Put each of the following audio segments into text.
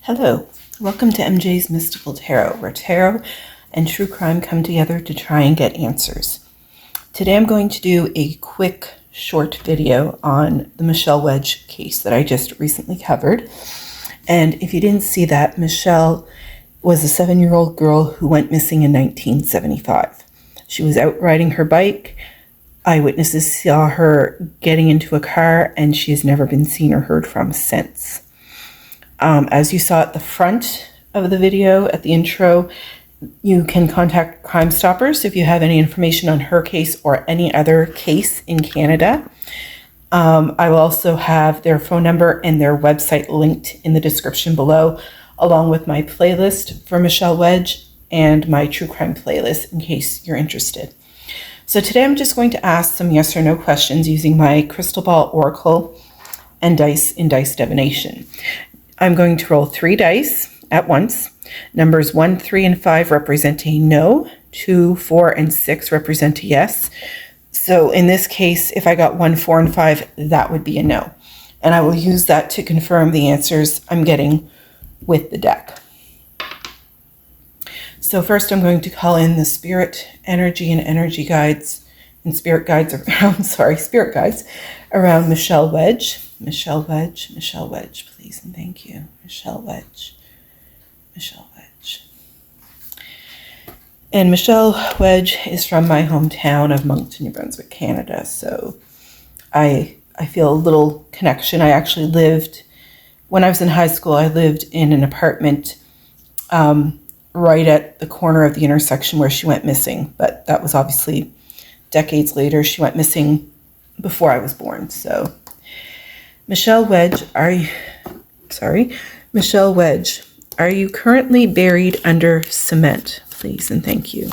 Hello, welcome to MJ's Mystical Tarot, where tarot and true crime come together to try and get answers. Today I'm going to do a quick, short video on the Michelle Wedge case that I just recently covered. And if you didn't see that, Michelle was a 7-year-old girl who went missing in 1975. She was out riding her bike. Eyewitnesses saw her getting into a car, and she has never been seen or heard from since. As you saw at the front of the video, at the intro, you can contact Crime Stoppers if you have any information on her case or any other case in Canada. I will also have their phone number and their website linked in the description below, along with my playlist for Michelle Wedge and my true crime playlist in case you're interested. So today I'm just going to ask some yes or no questions using my crystal ball oracle and dice in dice divination. I'm going to roll 3 dice at once. Numbers 1, 3, and 5 represent a no. 2, 4, and 6 represent a yes. So in this case, if I got 1, 4, and 5, that would be a no. And I will use that to confirm the answers I'm getting with the deck. So first I'm going to call in the spirit energy and energy guides and spirit guides around Michelle Wedge. Michelle Wedge, Michelle Wedge, please and thank you. Michelle Wedge, Michelle Wedge. And Michelle Wedge is from my hometown of Moncton, New Brunswick, Canada. So I feel a little connection. I actually lived, when I was in high school, I lived in an apartment right at the corner of the intersection where she went missing. But that was obviously decades later. She went missing before I was born. So Michelle Wedge, Michelle Wedge, are you currently buried under cement? Please and thank you.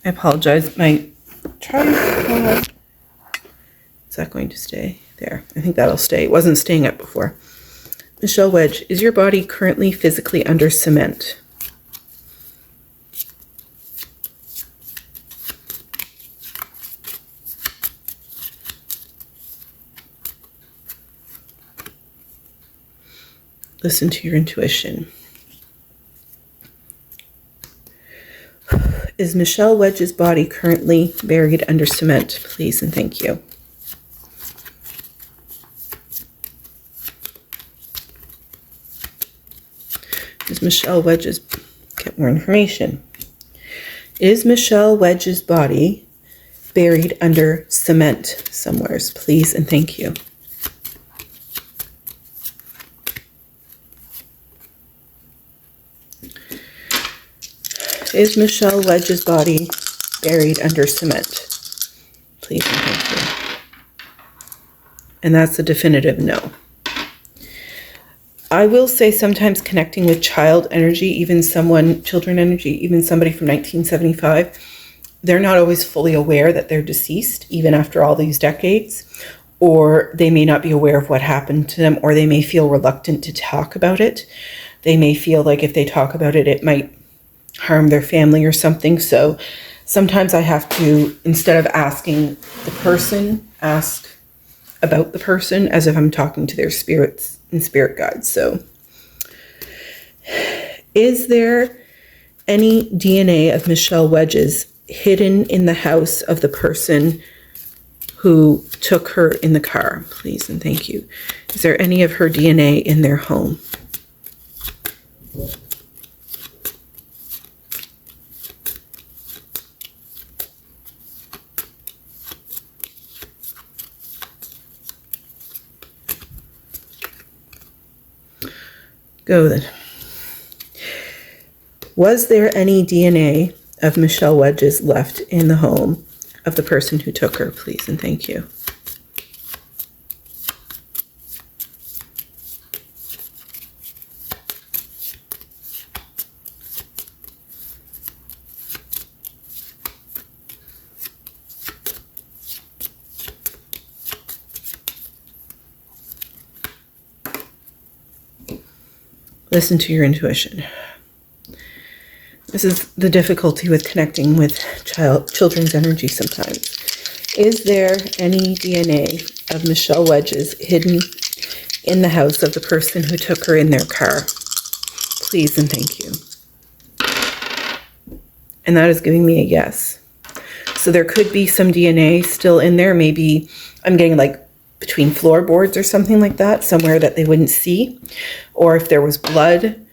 I apologize. My tripod. Is that going to stay? There. I think that'll stay. It wasn't staying up before. Michelle Wedge, is your body currently physically under cement? Listen to your intuition. Is Michelle Wedge's body currently buried under cement? Please and thank you. Is Michelle Wedge's, get more information. Is Michelle Wedge's body buried under cement somewheres? Please and thank you. Is Michelle Wedge's body buried under cement? Please and thank you. And that's a definitive no. I will say sometimes connecting with child energy, children energy, even somebody from 1975, they're not always fully aware that they're deceased, even after all these decades, or they may not be aware of what happened to them, or they may feel reluctant to talk about it. They may feel like if they talk about it, it might harm their family or something. So sometimes I have to, instead of asking the person, ask about the person as if I'm talking to their spirits and spirit guides. So is there any DNA of Michelle Wedge's hidden in the house of the person who took her in the car? Please and thank you. Is there any of her DNA in their home? Go then. Was there any DNA of Michelle Wedge's left in the home of the person who took her? Please and thank you. Listen to your intuition. This is the difficulty with connecting with children's energy sometimes. Is there any DNA of Michelle Wedge's hidden in the house of the person who took her in their car? Please and thank you. And that is giving me a yes. So there could be some DNA still in there. Maybe I'm getting like between floorboards or something like that, somewhere that they wouldn't see. Or if there was blood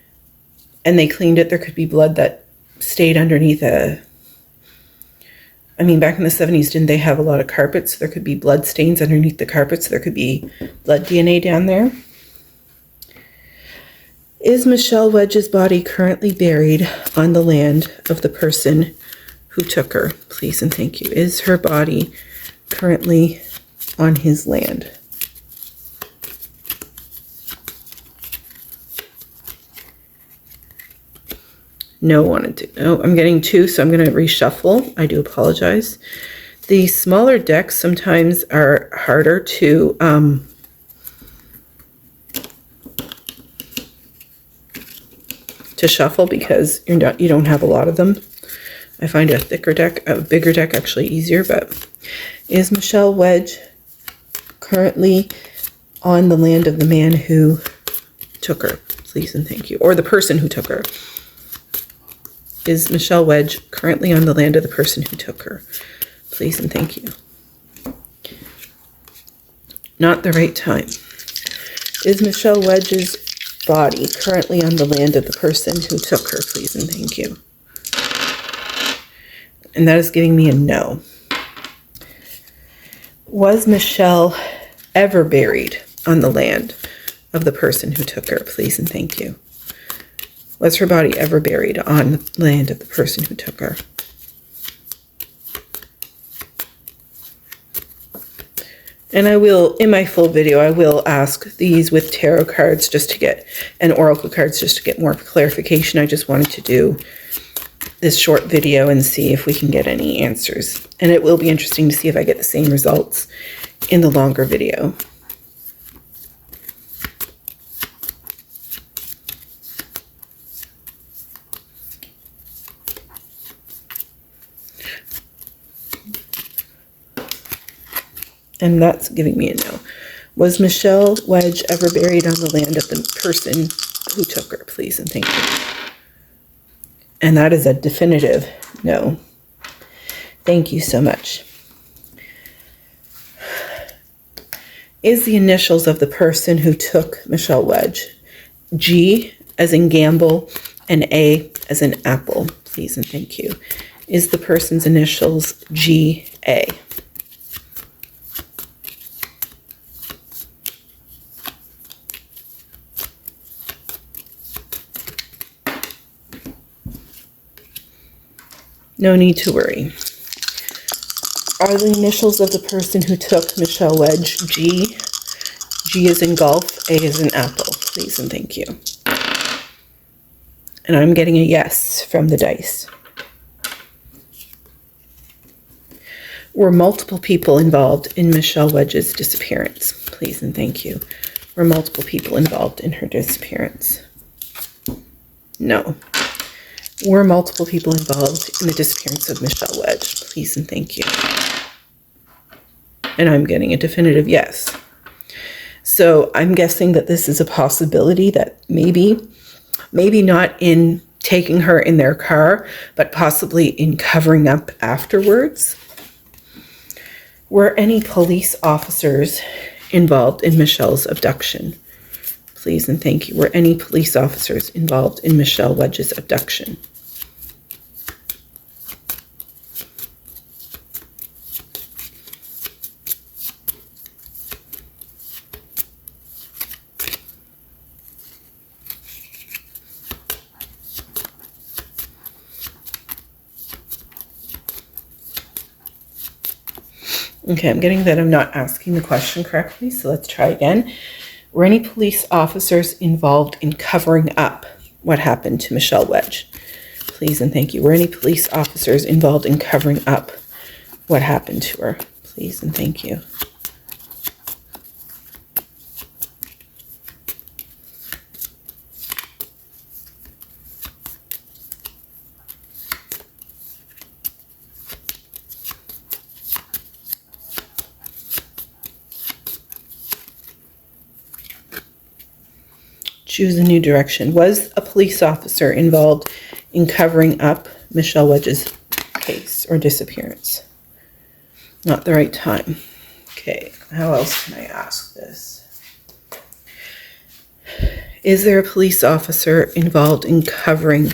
and they cleaned it, there could be blood that stayed underneath I mean, back in the 70s, didn't they have a lot of carpets? So there could be blood stains underneath the carpets. So there could be blood DNA down there. Is Michelle Wedge's body currently buried on the land of the person who took her? Please and thank you. Is her body currently on his land? No wanted to. No, I'm getting 2, so I'm going to reshuffle. I do apologize. The smaller decks sometimes are harder to shuffle because you don't have a lot of them. I find a bigger deck actually easier. But is Michelle Wedge currently on the land of the man who took her? Please and thank you. Or the person who took her. Is Michelle Wedge currently on the land of the person who took her? Please and thank you. Not the right time. Is Michelle Wedge's body currently on the land of the person who took her? Please and thank you. And that is giving me a no. Was Michelle ever buried on the land of the person who took her? Please and thank you. Was her body ever buried on the land of the person who took her? And I will, in my full video, I will ask these with tarot cards just to get, and oracle cards just to get more clarification. I just wanted to do this short video and see if we can get any answers. And it will be interesting to see if I get the same results in the longer video. And that's giving me a no. Was Michelle Wedge ever buried on the land of the person who took her? Please and thank you. And that is a definitive no. Thank you so much. Is the initials of the person who took Michelle Wedge G as in gamble and A as in apple? Please and thank you. Is the person's initials G-A? No need to worry. Are the initials of the person who took Michelle Wedge G? G is in golf, A is in apple. Please and thank you. And I'm getting a yes from the dice. Were multiple people involved in Michelle Wedge's disappearance? Please and thank you. Were multiple people involved in her disappearance? No. Were multiple people involved in the disappearance of Michelle Wedge? Please and thank you. And I'm getting a definitive yes. So I'm guessing that this is a possibility that maybe not in taking her in their car, but possibly in covering up afterwards. Were any police officers involved in Michelle's abduction? Please and thank you. Were any police officers involved in Michelle Wedge's abduction? Okay, I'm getting that I'm not asking the question correctly, so let's try again. Were any police officers involved in covering up what happened to Michelle Wedge? Please and thank you. Were any police officers involved in covering up what happened to her? Please and thank you. choose a new direction. Was a police officer involved in covering up Michelle Wedge's case or disappearance? Not the right time. Okay, how else can I ask this? Is there a police officer involved in covering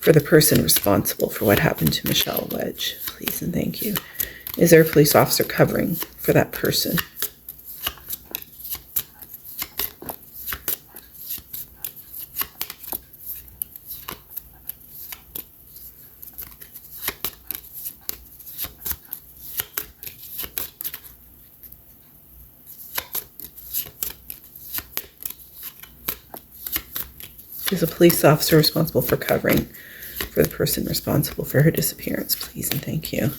for the person responsible for what happened to Michelle Wedge? Please and thank you. Is there a police officer covering for that person? Is a police officer responsible for covering for the person responsible for her disappearance? Please and thank you.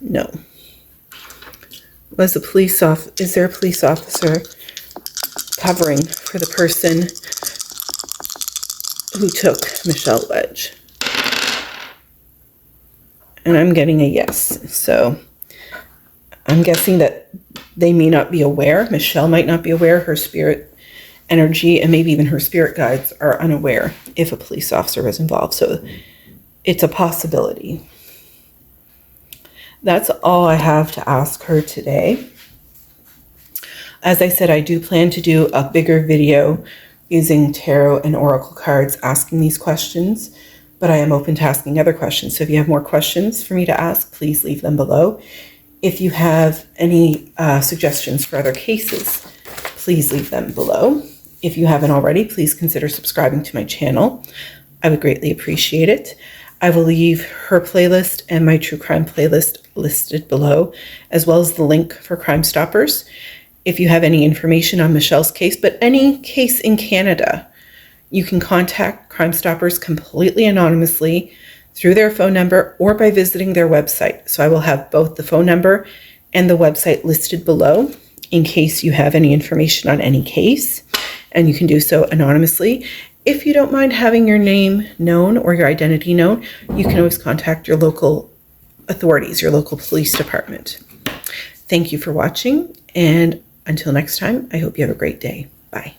No. Is there a police officer covering for the person who took Michelle Wedge? And I'm getting a yes. So I'm guessing that they may not be aware. Michelle might not be aware. Her spirit energy and maybe even her spirit guides are unaware if a police officer was involved. So it's a possibility. That's all I have to ask her today. As I said, I do plan to do a bigger video using tarot and oracle cards asking these questions, but I am open to asking other questions. So if you have more questions for me to ask, please leave them below. If you have any suggestions for other cases, please leave them below. If you haven't already, please consider subscribing to my channel. I would greatly appreciate it. I will leave her playlist and my true crime playlist listed below, as well as the link for Crime Stoppers. If you have any information on Michelle's case, but any case in Canada, you can contact Crime Stoppers completely anonymously through their phone number or by visiting their website. So I will have both the phone number and the website listed below in case you have any information on any case, and you can do so anonymously. If you don't mind having your name known or your identity known, you can always contact your local authorities, your local police department. Thank you for watching, and until next time, I hope you have a great day. Bye.